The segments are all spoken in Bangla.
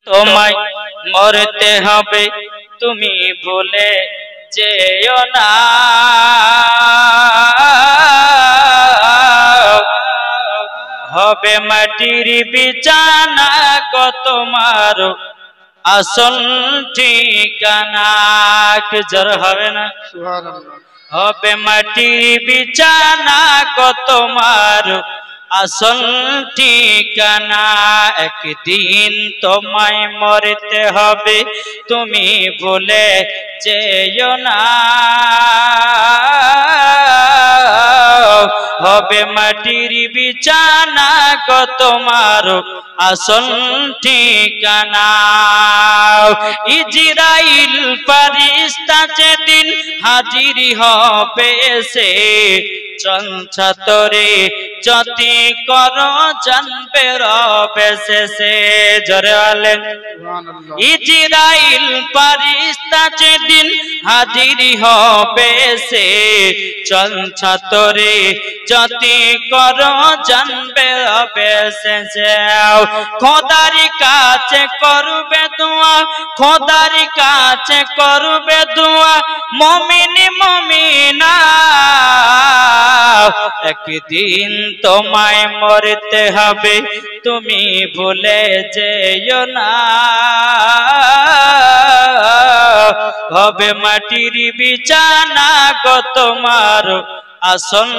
তোমায় মরতে হবে তুমি ভুলে যেও না হবে মাটির বিছানা গো তোমার আসল ঠিকানা কি জোর হবে না সুবহানাল্লাহ হবে মাটির বিছানা গো তোমার আসল ঠিকানা একদিন তোমায় মরতে হবে তুমি ভুলে যেও না হবে মাটির বিছানা গো তোমার আসল ঠিকানা ইজরাইল ফেরেশতা যেদিন হাজির হবে এসে চলছা তোরে যতি করো জানবে রবে শেষে জোরে বলেন সুবহানাল্লাহ ইজরাইল ফেরেশতা যেদিন হাজির হবে এসে চলছা তোরে যতি করো জানবে রবে শেষে খোদার কাছে করবে দোয়া খোদার কাছে করবে দোয়া মুমিন মুমিনা একদিন তোমায় মরতে হবে তুমি ভুলে যেও না হবে মাটির বিছানা গো তোমার আসল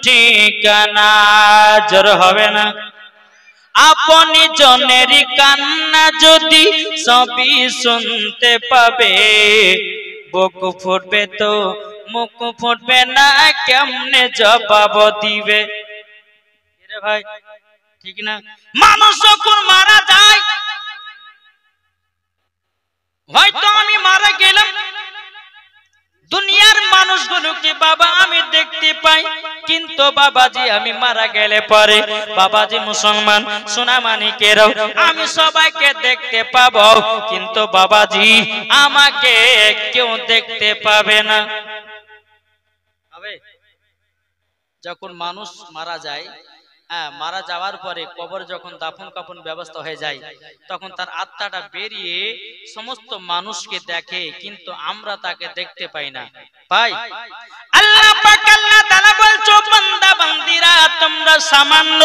ঠিকানা জোর হবে না আপনি জনের কান্না যদি সবই শুনতে পাবে বুক ফুটবে তো মুখ ফুটবে না কেমনে জবাব দিবে রে ভাই ঠিক না মানুষ যখন মারা যায় হয়তো আমি মারা গেলাম দুনিয়ার মানুষগুলোকে বাবা আমি দেখতে পাই কিন্তু বাবাজি আমি মারা গেলে পরে বাবাজি মুসলমান সোনামানিকেরাও আমি সবাইকে দেখতে পাবো কিন্তু বাবাজি আমাকে কেউ দেখতে পাবে না যখন মানুষ মারা যায় মারা যাওয়ার পরে কবর যখন দাফন কাফন ব্যবস্থা হয়ে যায় তখন তার আত্মাটা বেরিয়ে সমস্ত মানুষকে দেখে কিন্তু আমরা তাকে দেখতে পাই না ভাই আল্লাহ পাক আল্লাহ তাআলা বলছো বান্দা বান্দিরা তোমরা সামান্য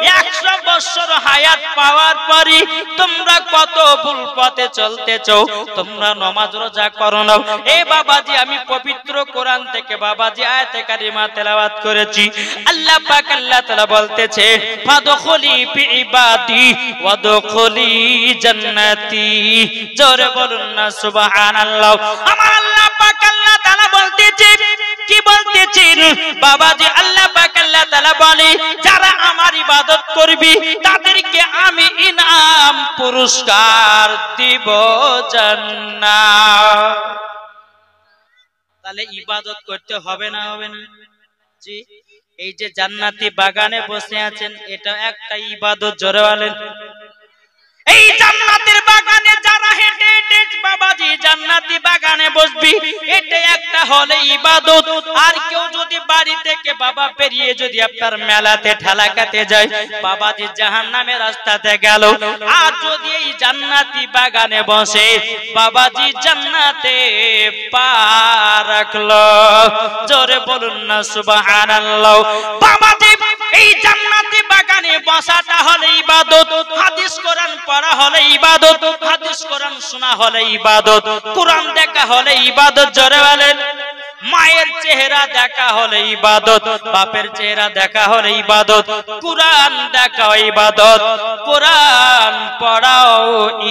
100 বছর হায়াত পাওয়ার পরই তোমরা কত ভুল পথে চলতেছো তোমরা নামাজ রোজা করো না এ বাবাজি আমি পবিত্র কোরআন থেকে বাবাজি আয়াতে কারিমা তেলাওয়াত করেছি আল্লাহ পাক আল্লাহ তাআলা বলতেছে ফাদখুলি ফি ইবাদি ওয়াদখুলি জান্নাতি জোরে বলুন না সুবহানাল্লাহ আমার আল্লাহ পাক আল্লাহ তাআলা বলতেছে কি বলতেছেন বাবাজি আল্লাহ পাক আল্লাহ তাআলা বলে যারা আমার ইবাদত করবি তাদেরকে আমি ইনাম পুরস্কার দিব জান্নাত তাহলে ইবাদত করতে হবে না জি এই যে জান্নাতি বাগানে বসে আছেন এটা একটা ইবাদত জোরে বলেন এই জান্নাতের বাগানে যারা হেঁটে হেঁটে বাবাজি জান্নাতি বাগানে বসবি এটা একটা হলে ইবাদত আর কেউ যদি বাড়ি থেকে বাবা বেরিয়ে যদি আপনার মেলাতে ঠেলাকাতে যায় বাবাজি জাহান্নামের রাস্তাতে গেল আর যদি এই জান্নাতি বাগানে বসে বাবাজি জান্নাতে পা রাখলো জোরে বলুন না সুবহানাল্লাহ বাবাজি এই জান্নাতি বাগানে বসাটা হলে ইবাদত হাদিস কোরআন পড়া হলে ইবাদত হাদিস কোরআন শোনা হলে ইবাদত কোরআন দেখা হলে ইবাদত জোরে বলেন মায়ের চেহারা দেখা হলে ইবাদত বাপের চেহারা দেখা হলে ইবাদত কোরআন দেখা ইবাদত কোরআন পড়াও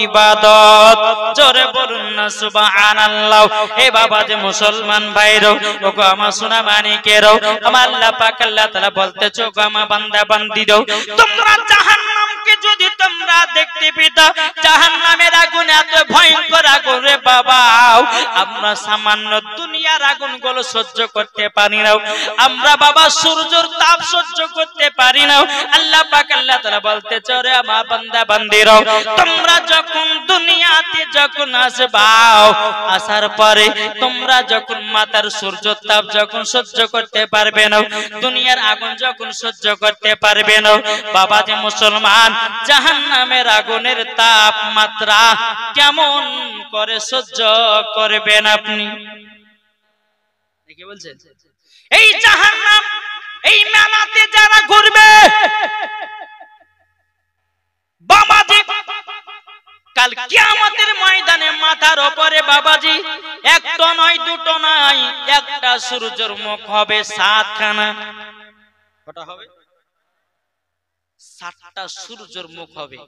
ইবাদত জোরে বলুন না সুবহানাল্লাহ হে বাবা যে মুসলমান ভাইরো ওগো আমার সোনা মানিকেরো আমার আল্লাহ পাক আল্লাহ তাআলা বলতেছো গো আমার বান্দা বান্দীরো তোমরা জাহান্নামকে যদি তোমরা দেখতে পেতা জাহান্নামের আগুন এত ভয়ঙ্কর আগুন রে বাবা আমরা সামান্য দুনিয়ার আগুন গুলো সহ্য করতে পারি না আমরা বাবা সূর্যের তাপ সহ্য করতে পারি না আল্লাহ পাক আল্লাহ তাআলা বলতেছে রে আমার বান্দা বান্দীরা তোমরা যখন দুনিয়াতে যখন আসবাও, আসার পরে তোমরা যখন মাথার সূর্য তাপ যখন সহ্য করতে পারবে না, দুনিয়ার আগুন যখন সহ্য করতে পারবে না, বাবা যে মুসলমান জাহান্নামের আগুনের তাপমাত্রা কেমন করে সহ্য করবেন আপনি? কি বলছেন? এই জাহান্নাম, এই মেলাতে যারা ঘুরবে বাবাজি, কাল কিয়ামতের ময়দানে মাথার উপরে বাবাজি একটা নয় দুটো নয়, একটা সূর্যের মুখ হবে 7 খানা। কটা হবে? 7টা সূর্যের মুখ হবে।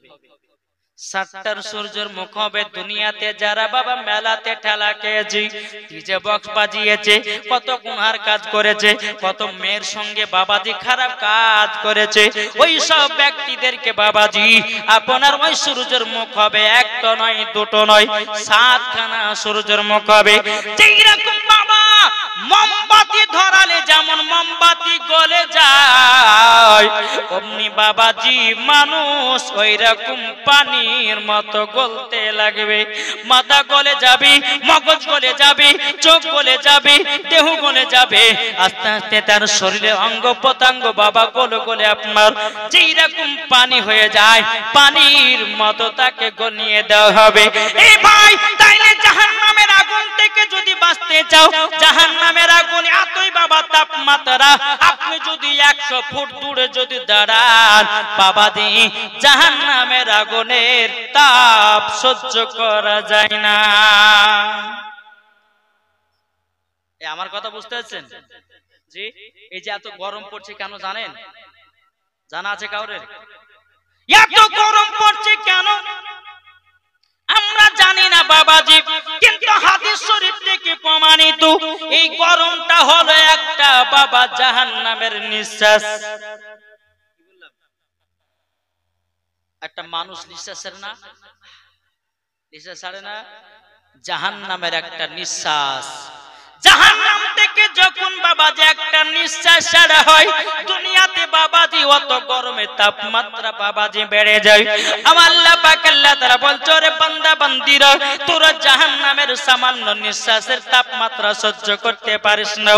7টার সূর্যের মুখ হবে। দুনিয়াতে যারা বাবা মেলাতে ঠেলা খেয়েছে, ডিজে বক্স বাজিয়েছে, কত গুনার কাজ করেছে, কত মেয়ের সঙ্গে বাবাজি খারাপ কাজ করেছে, ওই সব ব্যক্তিদেরকে বাবাজি আপনার ওই সূর্যের মুখ হবে একটা নয় দুটো নয়, 7 খানা সূর্যের মুখ হবে। যেই রকম বাবা মোমবাতি ধরালে যেমন মোমবাতি গলে যায়, অমনি বাবাজি মানুষ ওই রকম পানির মতো গলতে লাগবে। মাথা গলে যাবে, মগজ গলে যাবে, চোখ গলে যাবে, দেহ গলে যাবে, আস্তে আস্তে তার শরীরে অঙ্গ প্রত্যঙ্গ বাবা গলে গলে আপনার যেই রকম পানি হয়ে যায়, পানির মতো তাকে গলিয়ে দেওয়া হবে। এই ভাই, তাইলে জাহান্নামের আগুন থেকে যদি বাঁচতে চাও, জাহান্নামের আগুন এতই বাবা তাপমাত্রা, আপনি যদি 100 ফুট দূরে যদি দাঁড়ান বাবাজি, জাহান্নামের আগুনের তাপ সহ্য করা যায় না। আমার কথা বুঝতে পারছেন? জি, এই যে এত গরম পড়ছে কেন জানেন? জানা আছে কাউরে? এত গরম পড়ছে কেন আমরা জানি না বাবাজি, কিন্তু হাদিস শরীফ থেকে প্রমাণিত এই গরমটা হলো একটা বাবা জাহান্নামের নিঃশ্বাস। একটা মানুষ নিঃশ্বাস ছাড়ে না, নিঃশ্বাস ছাড়ে না, জাহান্নামের একটা নিঃশ্বাস। জাহান্নাম থেকে যখন বাবাজি একটা নিঃশ্বাস ছাড়া হয়, দুনিয়াতে বাবাজি অত গরমে তাপমাত্রা বাবাজি বেড়ে যায়। আমার আল্লাহ পাক আল্লাহ তাআলা বলছে, রে বান্দা বান্দিরা, তোরা জাহান্নামের সামান্য নিঃশ্বাসের তাপমাত্রা সহ্য করতে পারিস না,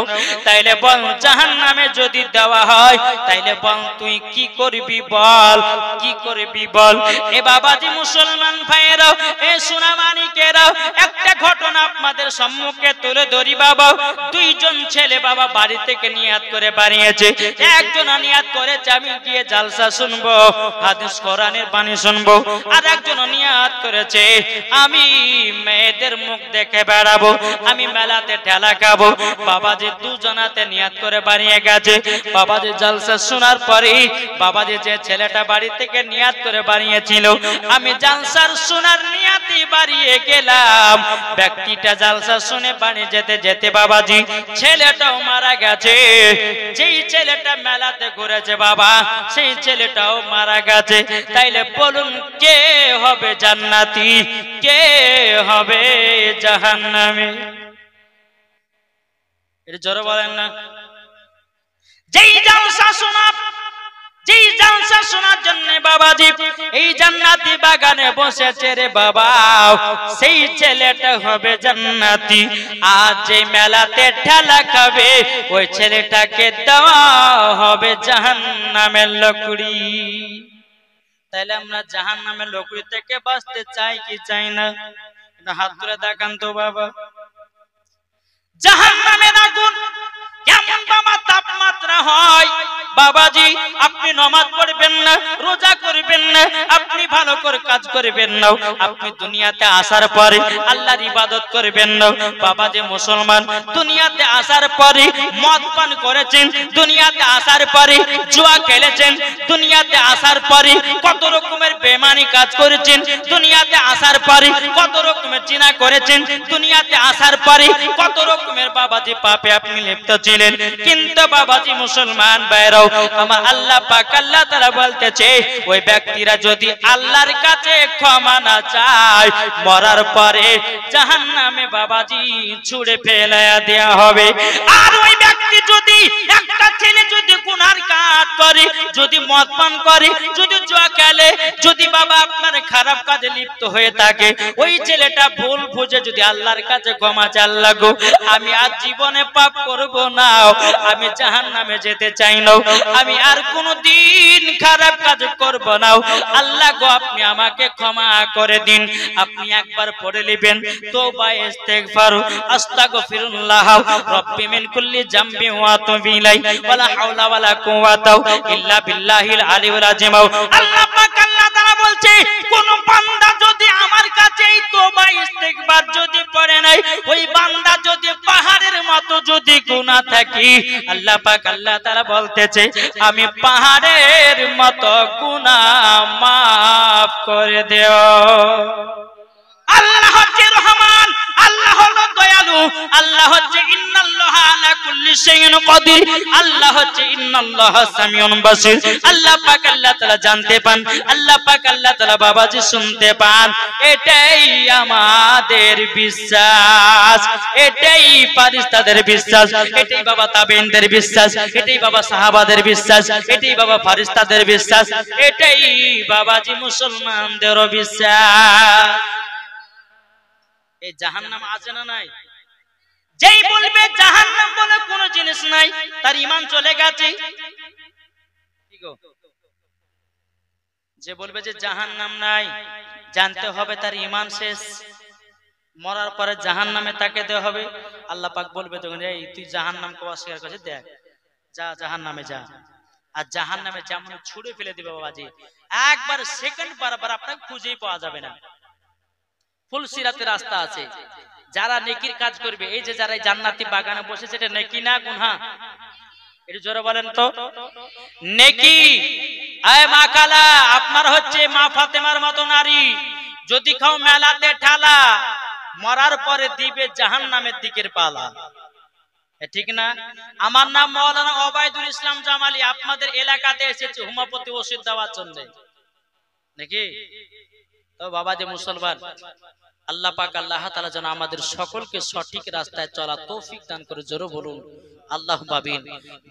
তাইলে বল জাহান্নামে যদি দেওয়া হয়, তাইলে বল তুই কি করবি বল, কি করবি বল? এ বাবাজি মুসলমান ভাইয়েরা, এ সোনামানিকেরা, একটা ঘটনা আপনাদের সম্মুখে তুলে ধরি। বাবা, 2 জন ছেলে বাবা বাড়ি থেকে নিয়াত করে বানিয়েছে। একজন নিয়াত করেছে আমি গিয়ে জালসা শুনবো, হাদিস কোরআনের বাণী শুনবো, আর একজন নিয়াত করেছে আমি মেয়েদের মুখ দেখে বেড়াবো, আমি মেলাতে ঠেলা খাবো। বাবাজি দুজনাতে নিয়াত করে বানিয়ে গেছে। বাবাজি জালসা শোনার পরে বাবাজি যে ছেলেটা বাড়ি থেকে নিয়াত করে বানিয়েছিল, আমি জালসার শোনার নিয়াতি বাড়িয়ে গেলাম, ব্যক্তিটা জালসা শুনে বাড়ি যেতে যেতে বাবাজি ছেলেটাও মারা গেছে। যেই ছেলেটা মেলাতে ঘুরেছে বাবা, সেই ছেলেটাও মারা গেছে। তাইলে বলুন কে হবে জান্নাতি, কে হবে জাহান্নামী? এটা জোরে বলেন না। যেই জালসা শোনা, যেই জালসা শোনার জন্য বাবাজি এই জান্নাতি বাগানে বসেছে রে বাবা, সেই ছেলেটা হবে জান্নাতি। আজ যে মেলাতে ঠেলা খাবে, ওই ছেলেটাকে দেওয়া হবে জাহান্নামের লকড়ি। তাইলে আমরা জাহান্নামের লকড়ি থেকে বাঁচতে চাই কি চাই না? হাত তুলে দেখান তো বাবা। জাহান্নামের আগুন কেমন বাবা তাপমাত্রা হয় বাবাজি? আপনি নামাজ পড়বেন না, রোজা করবেন না, আপনি ভালো করে কাজ করবেন না, আপনি দুনিয়াতে আসার পরে আল্লাহর ইবাদত করবেন না। বাবাজি মুসলমান, দুনিয়াতে আসার পরে মদ পান করেছেন, দুনিয়াতে আসার পরে জুয়া খেলেছেন, দুনিয়াতে আসার পরে কত রকমের বেমানি কাজ করেছেন, দুনিয়াতে আসার পরে কত রকমের জিনা করেছেন, দুনিয়াতে আসার পরে কত রকমের বাবাজি পাপে আপনি লিপ্ত ছিলেন। কিন্তু বাবাজি মুসলমান ভাইরাও, আমার আল্লাহ পাক আল্লাহ তাআলা বলতেছে, ওই ব্যক্তিরা যদি আল্লাহর কাছে ক্ষমা না চায়, মরার পরে জাহান্নামে বাবাজি ছুঁড়ে ফেলে দেয়া হবে। আর ওই ব্যক্তি ব্যক্তি যদি একটা ছেলে যদি গুনার কাজ করে, যদি মদ পান করে, যদি জুয়া খেলে, যদি বাবা আপনার খারাপ কাজে লিপ্ত হয়ে থাকে, ওই ছেলেটা ভুল বুঝে যদি আল্লাহর কাছে ক্ষমা চায়, আল্লাহ গো আমি আর জীবনে পাপ করব না, আমি জাহান্নামে যেতে চাই না, আমি আর কোনোদিন খারাপ কাজ করব না, আল্লাহ গো আপনি আমাকে ক্ষমা করে দিন। আপনি একবার পড়ে নেবেন তওবা ইস্তিগফার আস্তাগফিরুল্লাহ রাব্বি মিন কুল্লি জামবি ওয়া আতুবু ইলাইহি ওয়ালা হাওলা ওয়ালা কুওয়াতা ইল্লা বিল্লাহিল আলিয়্যিল আযীম। আল্লাহ পাক আল্লাহ তাআলা বলছে কোন বান্দা যদি আমার কাছে এই তওবা ইস্তিগফার যদি পড়ে নাই, ওই বান্দা যদি পাহাড়ের মতো যদি গুনাহ থাকে, আল্লাহ পাক আল্লাহ তাআলা বলতেছে আমি পাহাড়ের মতো গুনাহ মাফ করে দেও। আল্লাহ হচ্ছে রহমান, আল্লাহ হলো দয়ালু, আল্লাহ হচ্ছে ইন্নাল্লাহা আলা কুল্লি শাইইন কাদির, আল্লাহ হচ্ছে ইন্নাল্লাহা সামিউন বাসির। আল্লাহ পাক আল্লাহ তাআলা জানতে পান, আল্লাহ পাক আল্লাহ তাআলা বাবাজি শুনতে পান। এটাই আমাদের বিশ্বাস, এটাই ফারিস্তাদের বিশ্বাস, এটাই বাবা তাবেঈনদের বিশ্বাস, এটাই বাবা সাহাবাদের বিশ্বাস, এটাই বাবা ফারিস্তাদের বিশ্বাস, এটাই বাবাজি মুসলমানদেরও বিশ্বাস। এই জাহান্নাম আছে না নাই? যেই বলবে জাহান্নাম বলে কোনো জিনিস নাই, তার ঈমান চলে গেছে। কি গো, যে বলবে যে জাহান্নাম নাই, জানতে হবে তার ঈমান শেষ, মরার পরে জাহান্নামে তাকে দেওয়া হবে। আল্লাহ পাক বলবে তখন এই তুই জাহান্নামকে অস্বীকার করছিস, দেখ যা জাহান্নামে যা। আর জাহান্নামে যেমন ছুড়ে ফেলে দিবে বাবাজি, একবার সেকেন্ড বারবার আপনাকে খুঁজেই পাওয়া যাবে না। ফুল সিরাতের রাস্তা আছে, যারা নেকির কাজ করবে, এই যে যারা জান্নাতি বাগানে বসেছে, এটা নেকি না গুনাহ? একটু জোরে বলেন তো। নেকি। আয় মা কালা, আপনার হচ্ছে মা ফাতেমার মতো নারী যদি খাও মেলাতে ঠালা, মরার পরে দিবে জাহান্নামের দিকের পালা, ঠিক না? আমার নাম মাওলানা ওবায়দুল ইসলাম জামালি, আপনাদের এলাকাতে এসেছে হোমিওপ্যাথি ওষুধ দেওয়ার জন্য, নাকি? তো বাবা যে মুসলমান, আল্লাহ পাক আল্লাহ তাআলা যেন আমাদের সকলকে সঠিক রাস্তায় চলা তৌফিক দান করে, জোরে বলুন আল্লাহুম্মা আমিন।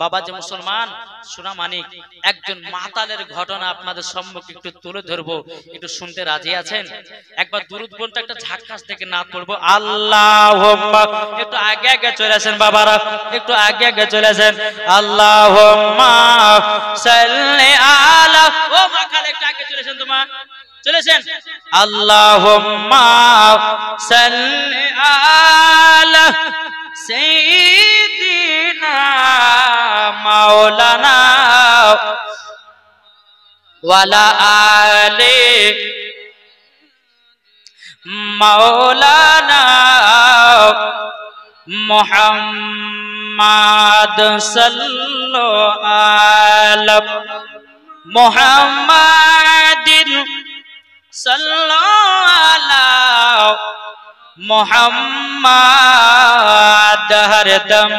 বাবা যে মুসলমান, শোনা মানিক একজন মাতালের ঘটনা আপনাদের সম্মুখে একটু তুলে ধরবো, একটু শুনতে রাজি আছেন? একবার দুরূদ পড়তে একটা ঝাক্কাস থেকে না পড়বো। আল্লাহুম্মা, একটু আগে আগে চলে আসেন বাবারা, একটু আগে আগে চলে আসেন। আল্লাহুম্মা সাল্লি আলা, ও মা খালে একটু আগে চলে আসেন, তোমা চলেছেন। আল্লাহুম্মা সাল্লি আলা সাইয়্যিদিনা মাওলানা ওয়ালা আলি মাওলানা মুহাম্মাদ সাল্লাল্লাহু আলা মুহাম্মাদিন সাল্লাল্লাহু মুহাম্মাদ হরদম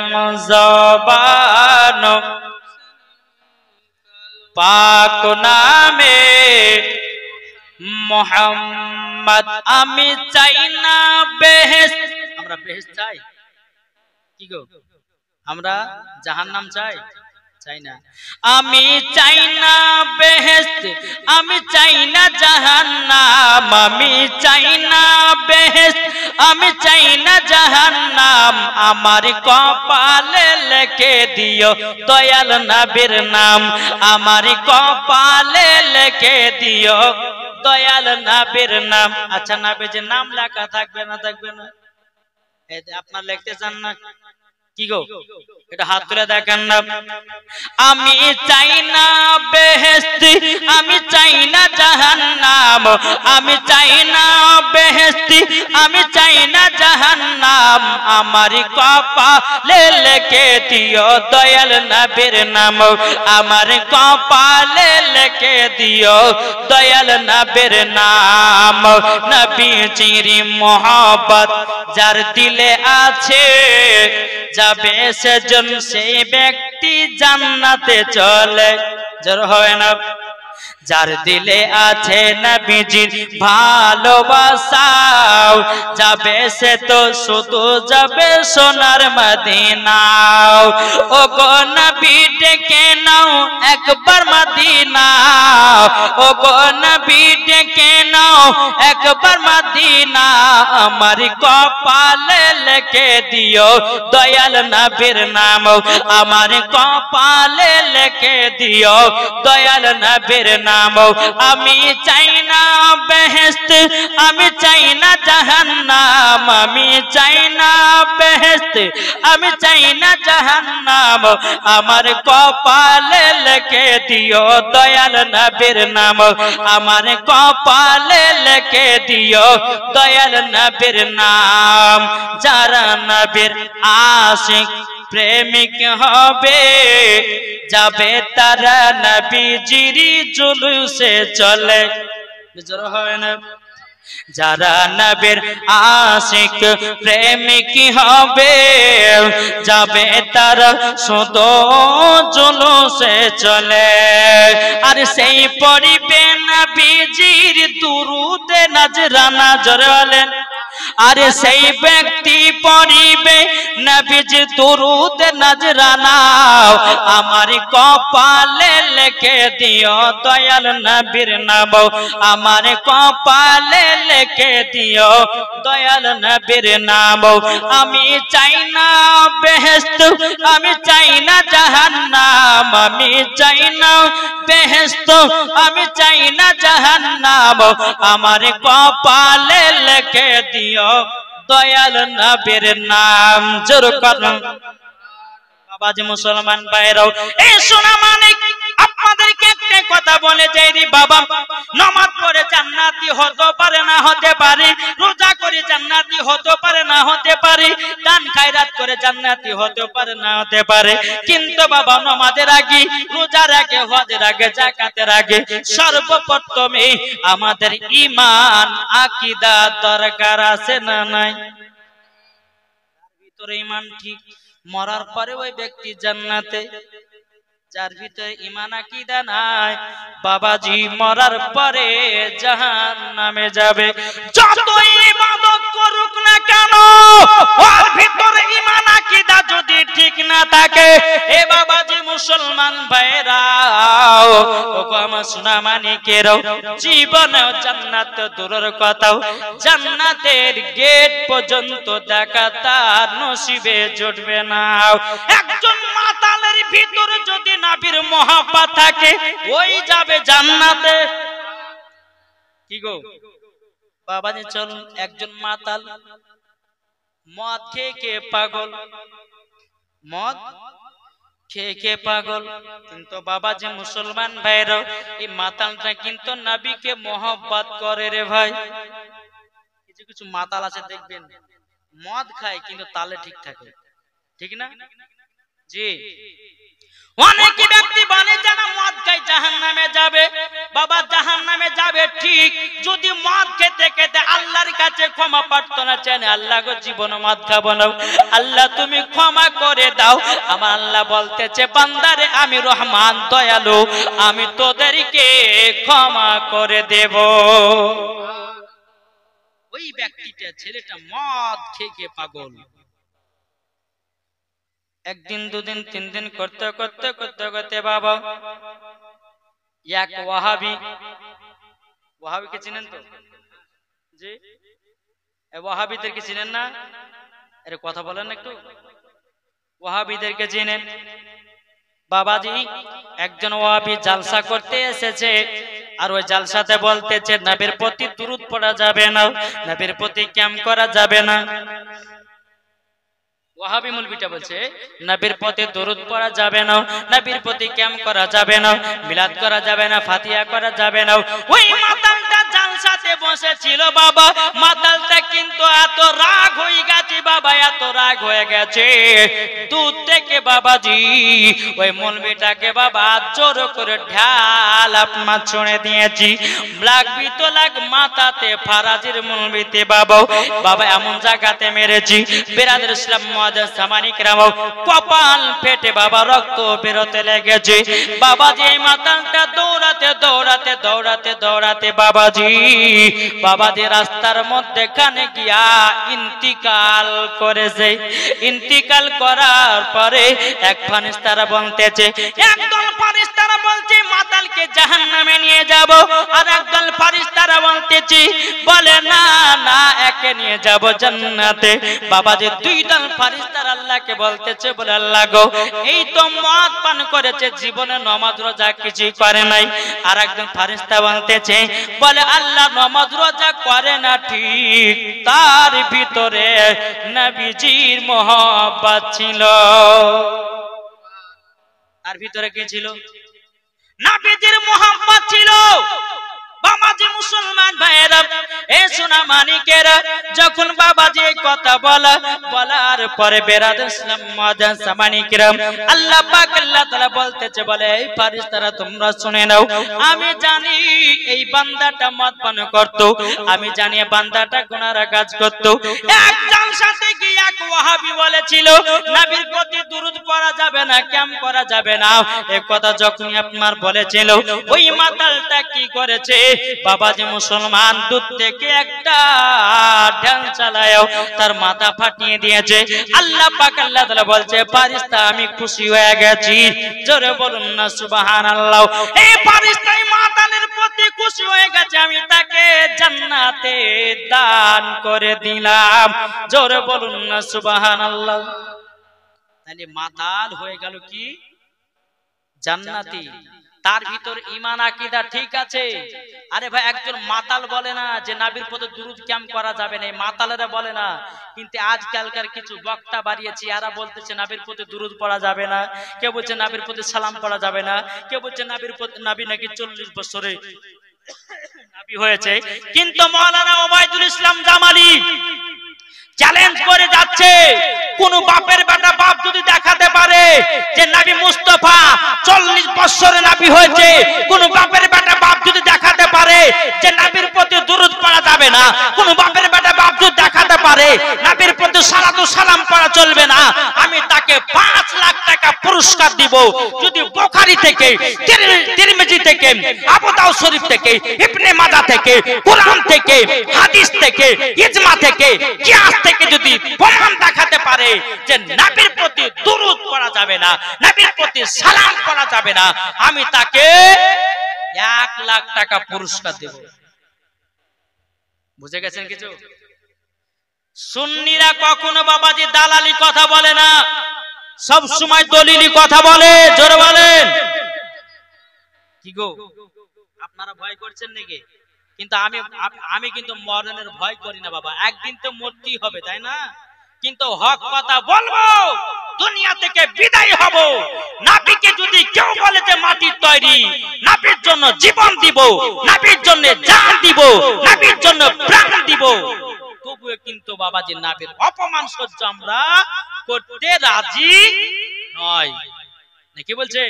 জবান পাক নামে মুহাম্মদ। আমি চাই না বেহেশত, আমরা বেহেশত চাই? কি গো, আমরা জাহান্নাম চাই? চাই না। আমি চাই না বেহেশত, আমি চাই না জাহান্নাম, আমি চাই না বেহেশত, আমি চাই না জাহান্নাম। আমার কপালে লিখে দিও দয়াল নবীর নাম, আমার কপালে লিখে দিও দয়াল নবীর নাম। আচ্ছা নবীর নাম লেখা থাকবে না? থাকবে না। এই আপনারা লিখতে চান না? কি গো, এটা হাত তুলে দেখেন না। আমি চাই না বেহেশত, আমি চাই না জাহান্নাম, আমি চাই না বেহেশত, আমি চাই না জাহান্নাম। আমার কপালে লিখে দিও দয়াল নবীর নাম, আমার কপালে লিখে দিও দয়াল নবীর নাম। নবীজির মোহব্বত যার দিলে আছে, যাবে সেজন সেই ব্যক্তি জান্নাতে চলে। জোর হয় না? যার দিলে আছে নবীজির ভালোবাসা, যাবে সে তো শুধু যাবে সোনার মদিনা ও গো নবী ডেকে নাও একবার মদিনা ও গো নবী ডেকে নাও একবার মদিনা আমার কপালে লিখে দিও দয়াল নবীর নাম আমার কপালে লিখে দিও দয়াল নবীর নাম আমি চাই না বেহেশত আমি চাই না জাহান্নাম আমি চাই না বেহেশত আমি চাই না জাহান্নাম আমার কপালে লিখে দিও দয়াল নবীর নাম আমার কপালে লিখে দিও দয়াল নবীর নাম যারা নবীর আশিক প্রেমিক হবে যাবে তারা নবীজির জুলুসে চলে জোর হয় না যারা নবীর আশিক প্রেমিক হবে যাবে তারা শুধু জুলুসে চলে আর সেই পড়িবে নবীজির দুরুদে নজরানা জোরে বলেন আরে সেই ব্যক্তি পড়িবে নবীজি দুরুদ নজরানা আমার কপালে লিখে দিও দয়াল নবীর নাম আমার কপালে লিখে দিও দয়াল নবীর নাম আমি চাই না বেহেশত আমি চাই না জাহান্নাম আমি চাই না বেহেশত আমি চাই না জাহান্নাম আমার কপালে লিখে দিও দয়াল নবীর নাম জোর করুন বাবাজি মুসলমান ভাইরাও এই সোনা মানিক আপনাদেরকে একটা কথা বলে যাই রে বাবা নামাজ পড়ে জান্নাতি হতে পারে না হতে পারে রোজা করে জান্নাতি হতে পারে না হতে পারে দান খায়রাত করে জান্নাতি হতে পারে না হতে পারে কিন্তু বাবা নামাজের আগে রোজার আগে হজের আগে যাকাতের আগে সর্বপ্রথমে আমাদের ঈমান আকীদা দরকার আছে না নাই ভিতরে ঈমান ঠিক মরার পরে ওই ব্যক্তি জান্নাতে যার ভিতরে ঈমান আকীদা নাই বাবাজি মরার পরে জাহান্নামে যাবে যতই ইবাদত করুক না কেন ওর ভিতরে ঈমান আকীদা যদি ঠিক না থাকে এ বাবাজি মুসলমান ভাইরা ও আমার সোনা মানিকেরও জীবনে জান্নাত দূরের কথা জান্নাতের গেট পর্যন্ত দেখা তার নসিবে জুটবে না একজন মাতালের ভিতরে যদি নবীর মহব্বত থাকে ওই যাবে জান্নাতে কি গো বাবাজি চল একজন মাতাল মদ খেয়ে খেয়ে পাগল মদ খেয়ে খেয়ে পাগল কিন্তু বাবাজি মুসলমান ভাইরা এই মাতালটা কিন্তু নবীকে মহব্বত করে রে ভাই কিছু কিছু মাতাল আছে দেখবেন মদ খায় কিন্তু তালে ঠিক থাকে ঠিক না জি অনেক ব্যক্তি বলে যারা মদ খায় জাহান্নামে যাবে বাবা জাহান্নামে যাবে ঠিক যদি মদ খেতে খেতে আল্লাহর কাছে ক্ষমা প্রার্থনা চান আল্লাহ গো জীবন মদ খাবো না আল্লাহ তুমি ক্ষমা করে দাও আমার আল্লাহ বলতেছে বান্দারে আমি রহমান দয়ালু আমি তোদেরকে ক্ষমা করে দেব ওই ব্যক্তিটা ছেলেটা মদ খেয়ে পাগল একদিন দুদিন তিন দিন করতে করতে করতে করতে বাবা এক ওয়াহাবিকে চিনেন তো জি ওয়াহাবিদেরকে চিনেন না আরে কথা বলেন একটু ওয়াহাবিদেরকে চিনেন বাবাজি একজন ওয়াহাবি জালসা করতে এসেছে আর ওই জালসাতে বলতেছে নবীর প্রতি দুরূদ পড়া যাবে না নবীর প্রতি ক্যাম্প করা যাবে না ওয়াহাবি মুলবিটা বলছে নবীর প্রতি দরুদ পড়া যাবে না নবীর প্রতি ক্যাম্প করা যাবে না মিলাদ করা যাবে না ফাতিহা করা যাবে না ওই মাতালটা জালসাতে বসেছিল বাবা মাতালটা কিন্তু এত রাগ হয়ে গেছে বাবা এত রাগ হয়ে গেছে দূর থেকে বাবাজি ওই মৌলবীটাকে বাবা জোর করে ঢাল আপনার ছুঁড়ে দিয়েছি, লাগবি তো লাগ মাথাতে ফারাজির মৌলবীতে বাবা বাবা এমন জায়গাতে মেরেছি বেরাদের ইসলাম মুআজ্জাজ সামানি কেরাম কপাল ফেটে বাবা রক্ত বেরোতে লেগেছে। বাবাজি এই মাতালটা দৌড়াতে দৌড়াতে দৌড়াতে দৌড়াতে বাবাজি রাস্তার মধ্যে কানে গিয়া ইন্তিকাল করেছে। ইন্তিকাল করার পরে এক ফারিস্তারা বলতেছে, একদল ফারিস্তারা বলছে মাতালকে জাহান্নামে নিয়ে যাব, আর একদল ফারিস্তারা বলতেছে বলে না না একে নিয়ে যাব জান্নাতে। বাবাজি দুই দল ফারিস্তারা আল্লাহকে বলতেছে বলে আল্লাহ গো এই তো মদ পান করেছে, জীবনে নামাজ রোজা কিছুই করে নাই। আর একজন ফারিস্তা বলতেছে বলে আল্লাহ নামাজ রোজা করে না ঠিক, তার ভিতরে নবীজির মহব্বত ছিল। তার ভিতরে কি ছিল? নবীজির মহব্বত ছিল। বাবাজি মুসলমান ভাইয়েরা এ সোনা মানিকেরা যখন বাবাজি এই কথা বলার পরে বেরাদার ইসলাম মুআজ্জাজ সামানি কিরাম আল্লাহ পাক আল্লাহ তাআলা বলতেছে বলে এই ফেরেশতারা তোমরা শুনে নাও, আমি জানি এই বান্দাটা মদ পান করত, আমি জানি এই বান্দাটা গুনার কাজ করত। একজন সাথে কি এক ওয়াহাবি বলেছিল নবীর প্রতি দুরূদ পড়া যাবে না, ক্যাম করা যাবে না। এই কথা যখনই আপনার বলেছিল ওই মাতালটা কি করেছে বাবাজি মুসলমান দুধ থেকে একটা ঢাল চালায়ও তার মাথা ফাটিয়ে দিয়েছে। আল্লাহ পাক আল্লাহ তাআলা বলছে ফেরেশতা আমি খুশি হয়ে গেছি, জোরে বলুন না সুবহানাল্লাহ। এই ফেরেশতা এই মাতালের প্রতি খুশি হয়ে গেছে, আমি তাকে জান্নাতে দান করে দিলাম, জোরে বলুন না সুবহানাল্লাহ। তাহলে মাতাল হয়ে গেল কি জান্নাতি, তার ভিতর ঈমান আকীদা ঠিক আছে। আরে ভাই একজন মাতাল বলে না যে নবীর প্রতি দুরূদ ক্যাম করা যাবে না, মাতালেরা বলে না, কিন্তু আজকালকার কিছু বক্তা বাড়িয়েছে এরা বলতেছে নবীর প্রতি দুরূদ পড়া যাবে না, কেউ বলছে নবীর প্রতি সালাম পড়া যাবে না, কেউ বলছে নবীর প্রতি নবী নাকি 40 বছরে নবী হয়েছে। কিন্তু মাওলানা ওবায়দুল ইসলাম জামালি চ্যালেঞ্জ করে যাচ্ছে কোন বাপের বেটা বাপ যদি দেখাতে পারে যে নবী মুস্তাফা 40 বছরে নবী হয়েছে, কোন বাপের বেটা বাপ যদি দেখাতে পারে যে নবীর প্রতি দুরূদ পড়া যাবে না, কোন বাপের বেটা বাপ যদি দেখাতে পারে নবীর প্রতি সালাতু সালাম পড়া চলবে না, আমি তাকে 5 লাখ টাকা পুরস্কার দিব। যদি বুখারী থেকে, তিরমিজি থেকে, আবু দাউদ শরীফ থেকে, ইবনে মাজাহ থেকে, কুরআন থেকে, হাদিস থেকে, ইজমা থেকে, কিয়াস থেকে যদি প্রমাণ দেখাতে পারে যে নবীর প্রতি দুরূদ পড়া যাবে না, নবীর প্রতি সালাম পড়া যাবে না, আমি তাকে 1 লাখ টাকা পুরস্কার দেব। বুঝে গেছেন কিছু? সুন্নিরা কখনো বাবাজি দালালি কথা বলে না, সব সময় দলিলি কথা বলে। জোরে বলেন কি গো, আপনারা ভয় করছেন নাকি? কিন্তু আমি কিন্তু মরণের ভয় করি না বাবা, একদিন তো মরতেই হবে তাই না, কিন্তু হক কথা বলবো, দুনিয়া থেকে বিদায় হব। নবীকে যদি কেউ বলে যে মাটির তৈরি, নবীর জন্য জীবন দিব, নবীর জন্য জান দিব, নবীর জন্য প্রাণ দিব, তবুও কিন্তু বাবাজি নবীর অপমান সহ্য আমরা করতে রাজি নয়। নাকি বলছেন?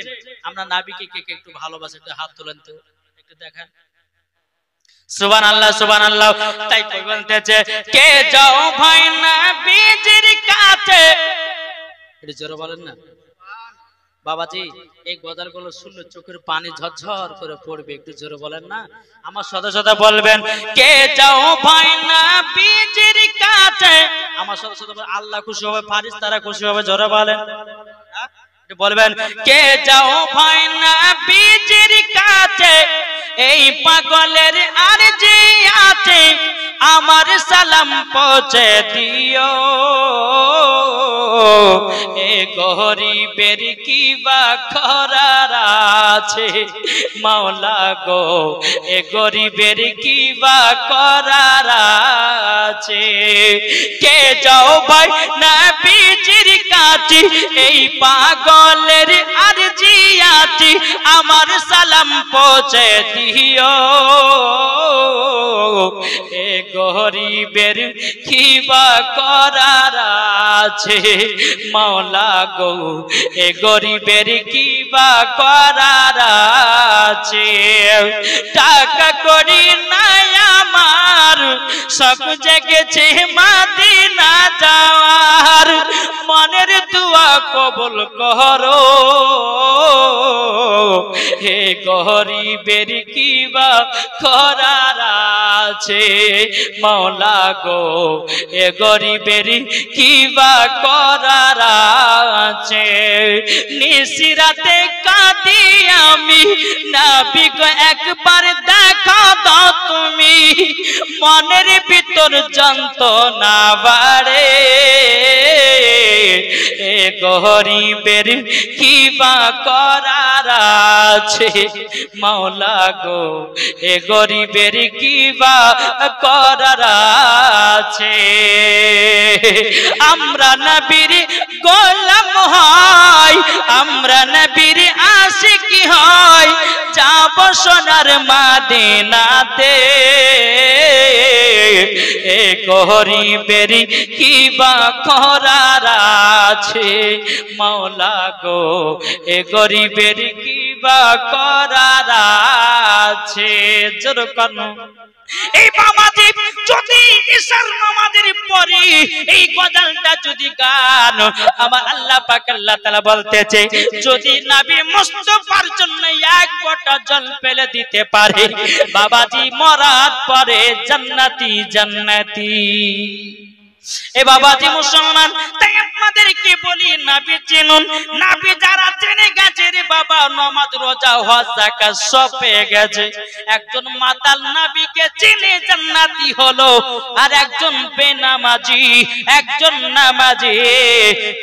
আমরা নবীকে কে কে একটু ভালোবাসে একটু হাত তোলেন তো, একটু দেখান। সুবহানাল্লাহ সুবহানাল্লাহ। তাই কই বলতেছে কে যাও ভাই নবীজির কাছে, এটা জোরে বলেন না বাবাজি। এই গজলগুলো শুনলে চোখের পানি ঝরঝর করে পড়বে, একটু জোরে বলেন না। আমার সাথে সাথে বলবেন কে যাও ভাই নবীজির কাছে, আমার সাথে সাথে আল্লাহ খুশি হবে, ফেরেশতারা খুশি হবে, জোরে বলেন। বলবেন কে যাও ভাই নবীজির কাছে, এই পাগলের আরজি আছে, আমার সালাম পৌঁছে দিও, এ গরিবের কি বা করার আছে, মাওলা গো এ গরিবের কি বা করার আছে। কে যাও ভাই নবীজির কাছে, এই পাগলের আরজি জিয়াতি আমার সালাম পৌঁছে দিও এ গরিবের কি বা করার আছে মাওলা গো এ গরিবের কি বা করার আছে টাকা করি নাই আমার শখ জেগেছে মদিনা যাওয়ার মনের দোয়া কবুল করো হে গরিবের কি বা করার আছে মাওলা গো এ গরিবের কি বা করার আছে নিশিরাতে কাঁদি আমি নবী গো একবার দেখা দাও তুমি মনের ভিতর যন্ত্রণা বাড়ে এ গরিবের কি বা করার আছে মাওলা গো এ গরিবের কি বা করার আছে আমরা নবীর গোলাম হয় আমরা নবীর আশিকি হয় যাব সোনার মদিনাতে এ গরিবের কি বা করার আছে মাওলা গো এ গরিবের কি বা করার আছে জোর করো এই বাবাজি যদি ঈশার নামাজের পরে এই গজলটা যদি গান আমার আল্লাহ পাক আল্লাহ তাআলা বলতেছে যদি নবী মুস্তাফার জন্য এক ফোঁটা জল ফেলে দিতে পারে বাবাজি মরার পরে জান্নাতি জান্নাতি এ বাবাজি মুসলমান তাই আপনাদেরকে বলি নবী চিনুন নবী যারা জেনে গেছে রে বাবা নামাজ রোজা হজ যাকাত সব পেয়ে গেছে একজন মাতাল নবীকে চিনে জান্নাতি হলো আর একজন বেনামাজি একজন নামাজি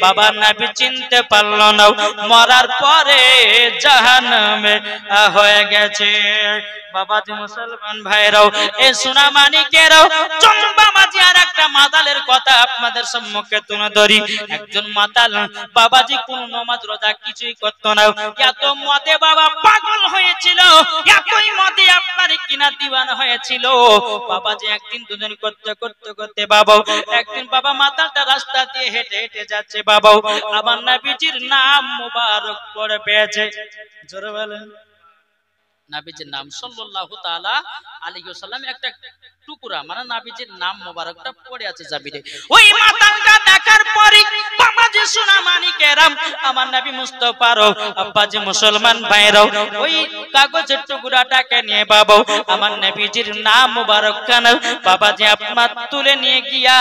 বাবা নবী চিনতে পারলো না মরার পরে জাহান্নামে হয়ে গেছে বাবাজি মুসলমান ভাইরাও এ সোনা মানিকেরাও চল বাবাজি আর একটা মাতালের কথা আপনাদের সম্মুখে তুলে ধরি একজন মাতাল বাবাজি কোন নামাজ রোজা কিছুই করতো না এত মদে বাবা পাগল হয়েছিল এতই মদে আপনার কিনা দিওয়ানা হয়েছিল বাবাজি একদিন দুদিন করতে করতে করতে বাবা একদিন বাবা মাতালটা রাস্তা দিয়ে হেঁটে হেঁটে যাচ্ছে বাবা আমার নবীজির নাম মুবারক পড়ে পেয়েছে জোরে বলেন নবীজির নাম সাল্লাল্লাহু তাআলা আলাইহি ওয়াসাল্লাম একটা টুকরা মানে নবীজির নাম মোবারকটা পড়ে আছে জাবিরে ওই মাতালটা দেখার পরে বাবাজি সোনা মানিকেরাম আমার নবী মুস্তাফার আব্বাজি মুসলমান ভাইরাও ওই কাগজের টুকরাটাকে নিয়ে বাবা আমার নবীজির নাম মোবারক খান বাবাজি আপনার তুলে নিয়ে গিয়া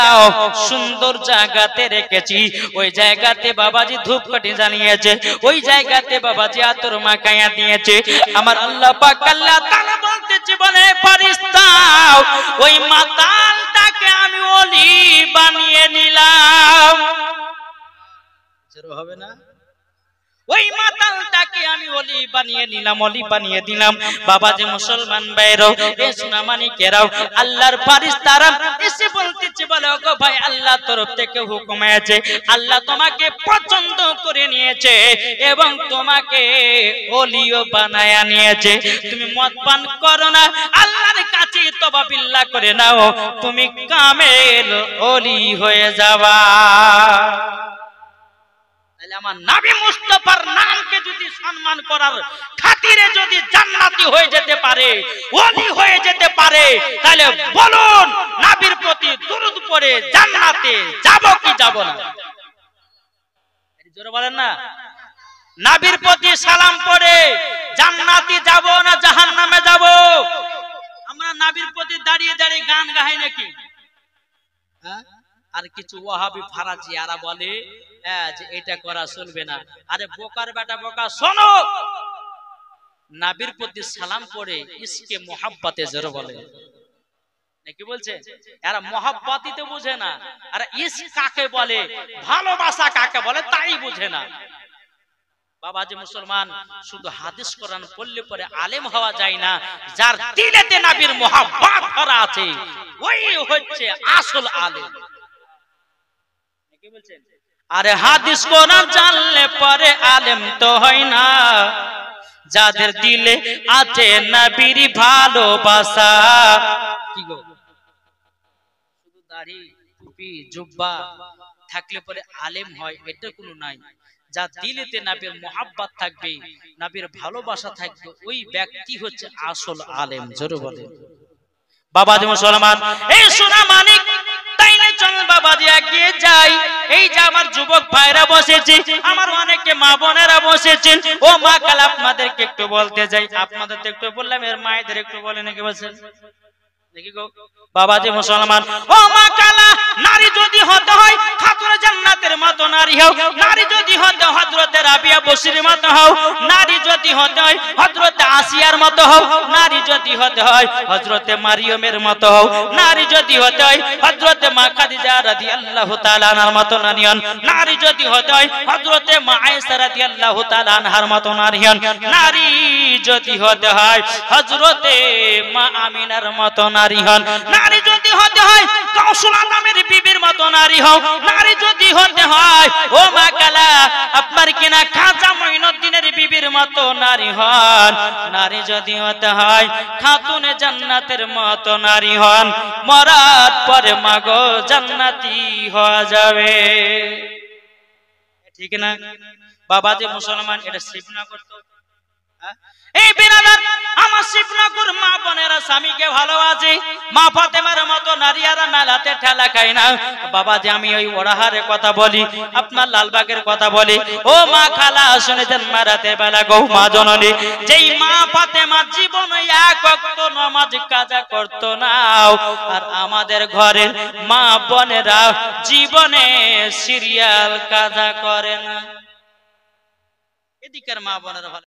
সুন্দর জায়গাতে রেখেছি ওই জায়গাতে বাবাজি ধূপকাঠি জ্বালিয়েছে ওই জায়গাতে বাবাজি আতর মাখাইয়া দিয়েছে আমার আল্লাহ পাক আল্লাহ তাআলা বলতেছে বলে ফেরেশতা ওই মাতালটাকে আমি ওলি বানিয়ে নিলাম জোরে হবে না ওই মাতালটাকে আমি ওলি বানিয়ে নিলাম ওলি বানিয়ে দিলাম বাবাজি মুসলমান ভাইরাও এ সোনা মানিকেরাও আল্লাহর ফেরেশতারা এসে বলতেছে বলে ওগো ভাই আল্লাহর তরফ থেকে হুকুম আছে আল্লাহ তোমাকে পছন্দ করে নিয়েছে এবং তোমাকে ওলিও বানায়া নিয়েছে তুমি মদ পান করো না আল্লাহর কাছে তওবা বিল্লাহ করে নাও তুমি কামেল ওলি হয়ে যাবা আমার নবী মুস্তাফার নামকে যদি সম্মান করার খাতিরে যদি জান্নাতি হয়ে যেতে পারে ওলি হয়ে যেতে পারে তাহলে বলুন নবীর প্রতি দরুদ পড়ে জান্নাতে যাব কি যাব না জোরে বলেন না নবীর প্রতি সালাম পড়ে জান্নাতি যাব না জাহান্নামে যাব আমরা নবীর প্রতি দাঁড়িয়ে দাঁড়িয়ে গান গাই নাকি হ্যাঁ আর কিছু ওয়াহাবি ফারাজি আরা বলে যে এটা করা চলবে না আরে বোকার বেটা বোকা শোনো নবীর প্রতি সালাম পড়ে ইসকে মোহাব্বতে জোরে বলে নাকি বলছে এরা মোহাব্বতই তো বুঝে না আর ইশক কাকে বলে ভালোবাসা কাকে বলে তাই বুঝে না বাবাজি মুসলমান শুধু হাদিস কোরআন পড়লে পরে আলেম হওয়া যায় না যার দিলেতে নবীর মোহাব্বত ভরা আছে ওই হচ্ছে আসল আলেম কি বলছেন আরে হাদিস কোরআন জানলে পরে আলেম তো হয় না, যাদের দিলে আছে নবীর ভালোবাসা। কি গো, শুধু দাড়ি টুপি জুব্বা থাকলে পরে আলেম হয় এটা কোনো নাই। যা দিলেতে নবীর মোহাব্বত থাকবে, নবীর ভালোবাসা থাকবে, ওই ব্যক্তি হচ্ছে আসল আলেম। জোরে বলেন বাবাজি মুসলমান, এই সোনা মানিক, তাইলে চল বাবাজি এগিয়ে যাই। এই যে আমার যুবক ভাইরা বসেছে, আমার অনেকে মা বোনেরা বসেছেন, ও মা কাল আপনাদেরকে একটু বলতে যাই, আপনাদের তো একটু বললাম, এর মায়েদের একটু বলে নাকি বলছেন দেখি গো বাবাজি মুসলমান। ও মা কালা, নারী যদি হতে হয় খাতুনে জান্নাতের মতো নারী হও, নারী যদি হতে হযরতে রাবিয়া বসরির মতো হও, নারী যদি হতে হয় হযরতে আসিয়ার মতো হও, নারী যদি হতে হয় হযরতে মারিয়মের মতো হও, নারী যদি হতে হয় হযরতে মা খাদিজা রাদিয়াল্লাহু তাআলা আনহার মতো নারী হন, নারী যদি হতে হয় হযরতে মা আয়েশা রাদিয়াল্লাহু তাআলা আনহার মতো নারী হন, নারী যদি হতে হয় হযরতে মা আমিনার মতো নারী হন, নারী যদি হতে হয় গাউসুল আজমের বিবির মতো নারী হও, নারী যদি হতে হয় ও মা কালা আপনার কিনা খাজা মঈনুদ্দিনের বিবির মতো নারী হন, নারী যদি হতে হয় খাতুনে জান্নাতের মতো নারী হন, মরার পরে মাগো জান্নাতি হওয়া যাবে। ঠিক না বাবাজি মুসলমান? এটা শিবনগর তো, এই বিরাদার আমার শিবনগর মা বোনেরা স্বামীকে ভালোবাসে, মা ফাতেমার মতো নারীরা মেলাতে ঠেলা খায় না। বাবাজি আমি ওই ওড়াহারের কথা বলি, আপনার লালবাগের কথা বলি। ও মা খালা শুনেছেন মারাতে বেলা গো মা জননী, যেই মা ফাতেমা জীবনে এক ওয়াক্ত নামাজ কাজা করতো না, আর আমাদের ঘরের মা বোনেরা জীবনে সিরিয়াল কাজা করে না। এদিকের মা বোনেরা